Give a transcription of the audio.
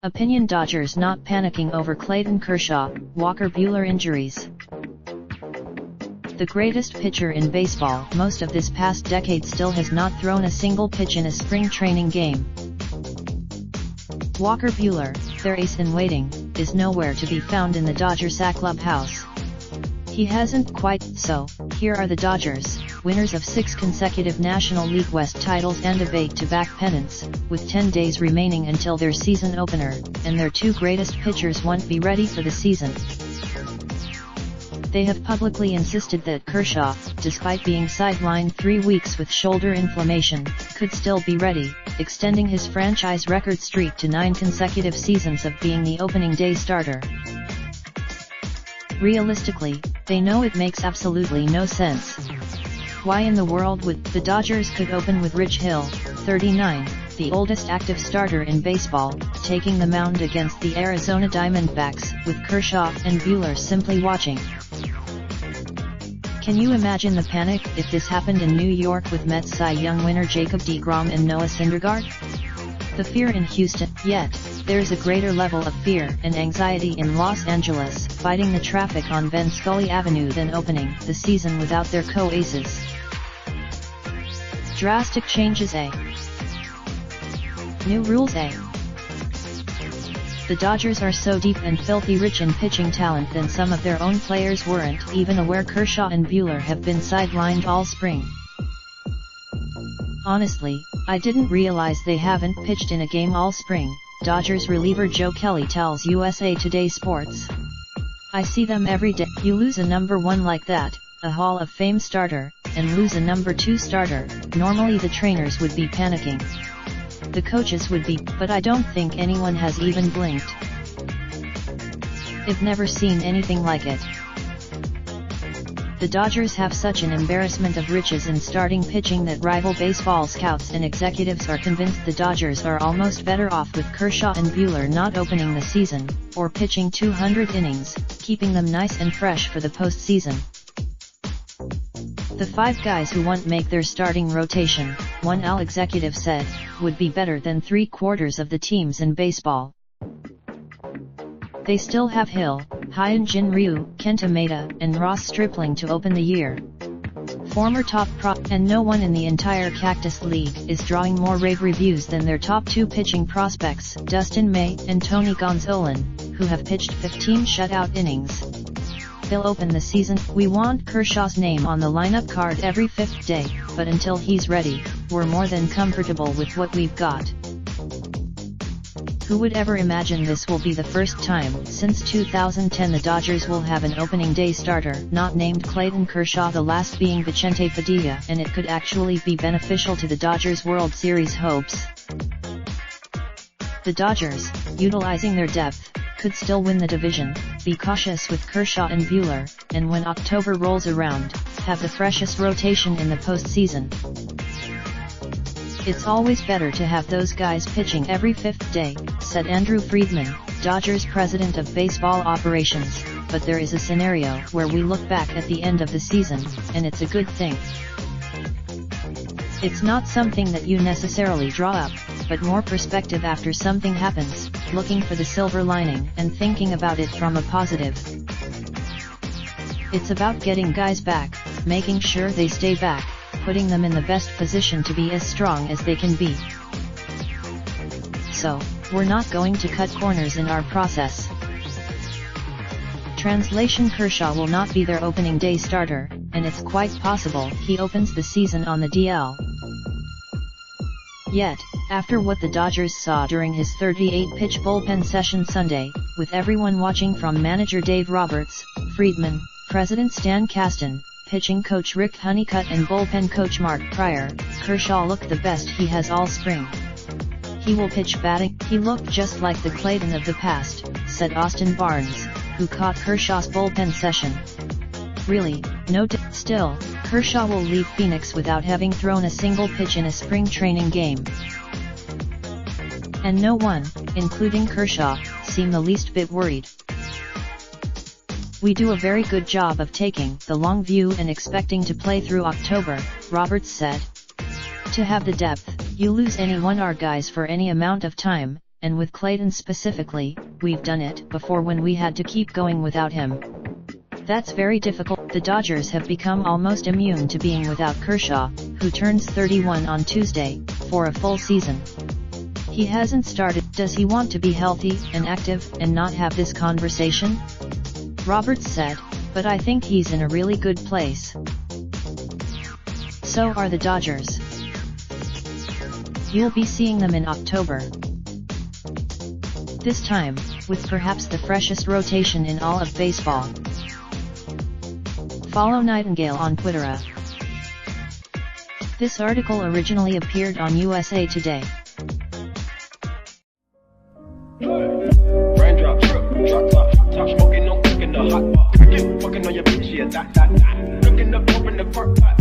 Opinion: Dodgers not panicking over Clayton Kershaw, Walker Buehler injuries. The greatest pitcher in baseball most of this past decade still has not thrown a single pitch in a spring training game. Walker Buehler, their ace-in-waiting, is nowhere to be found in the Dodgers clubhouse. He hasn't quite, so here are the Dodgers, winners of 6 consecutive National League West titles and a back-to-back pennants, with 10 days remaining until their season opener, and their 2 greatest pitchers won't be ready for the season. They have publicly insisted that Kershaw, despite being sidelined 3 weeks with shoulder inflammation, could still be ready, extending his franchise record streak to 9 consecutive seasons of being the opening day starter. Realistically, they know it makes absolutely no sense. Why in the world would the Dodgers could open with Rich Hill, 39, the oldest active starter in baseball, taking the mound against the Arizona Diamondbacks, with Kershaw and Buehler simply watching. Can you imagine the panic if this happened in New York with Mets Cy Young winner Jacob deGrom and Noah Syndergaard? The fear in Houston, yet, there's a greater level of fear and anxiety in Los Angeles, fighting the traffic on Ben Scully Avenue than opening the season without their co-aces. Drastic changes. New rules. The Dodgers are so deep and filthy rich in pitching talent that some of their own players weren't even aware Kershaw and Buehler have been sidelined all spring. Honestly, I didn't realize they haven't pitched in a game all spring, Dodgers reliever Joe Kelly tells USA Today Sports. I see them every day. You lose a number 1 like that, a Hall of Fame starter, and lose a number 2 starter, normally the trainers would be panicking. The coaches would be, but I don't think anyone has even blinked. I've never seen anything like it. The Dodgers have such an embarrassment of riches in starting pitching that rival baseball scouts and executives are convinced the Dodgers are almost better off with Kershaw and Buehler not opening the season, or pitching 200 innings, keeping them nice and fresh for the postseason. The 5 guys who won't make their starting rotation, one AL executive said, would be better than 3/4 of the teams in baseball. They still have Hill, Hyun-Jin Ryu, Kenta Maeda, and Ross Stripling to open the year. Former top and no one in the entire Cactus League is drawing more rave reviews than their top 2 pitching prospects, Dustin May and Tony Gonzalez, who have pitched 15 shutout innings. They'll open the season. We want Kershaw's name on the lineup card every 5th day, but until he's ready, we're more than comfortable with what we've got. Who would ever imagine this will be the first time since 2010 the Dodgers will have an opening day starter not named Clayton Kershaw, the last being Vicente Padilla, and it could actually be beneficial to the Dodgers' World Series hopes. The Dodgers, utilizing their depth, could still win the division. Be cautious with Kershaw and Buehler, and when October rolls around, have the freshest rotation in the postseason. It's always better to have those guys pitching every 5th day, said Andrew Friedman, Dodgers president of baseball operations, but there is a scenario where we look back at the end of the season, and it's a good thing. It's not something that you necessarily draw up, but more perspective after something happens, looking for the silver lining and thinking about it from a positive. It's about getting guys back, making sure they stay back, putting them in the best position to be as strong as they can be. So, we're not going to cut corners in our process. Translation: Kershaw will not be their opening day starter, and it's quite possible he opens the season on the DL. Yet, after what the Dodgers saw during his 38-pitch bullpen session Sunday, with everyone watching from manager Dave Roberts, Friedman, president Stan Kasten, pitching coach Rick Honeycutt and bullpen coach Mark Prior, Kershaw looked the best he has all spring. He will pitch batting. He looked just like the Clayton of the past, said Austin Barnes, who caught Kershaw's bullpen session. Really, still, Kershaw will leave Phoenix without having thrown a single pitch in a spring training game. And no one, including Kershaw, seemed the least bit worried. We do a very good job of taking the long view and expecting to play through October, Roberts said. To have the depth, you lose any one our guys for any amount of time, and with Clayton specifically, we've done it before when we had to keep going without him. That's very difficult. The Dodgers have become almost immune to being without Kershaw, who turns 31 on Tuesday, for a full season. He hasn't started. Does he want to be healthy and active and not have this conversation? Roberts said, but I think he's in a really good place. So are the Dodgers. You'll be seeing them in October. This time, with perhaps the freshest rotation in all of baseball. Follow Nightingale on Twitter. This article originally appeared on USA Today. Raindrop, drop top, smoking, no cooking the hot pot. Fucking on your bitch, yeah, that. Looking up, open the park pot.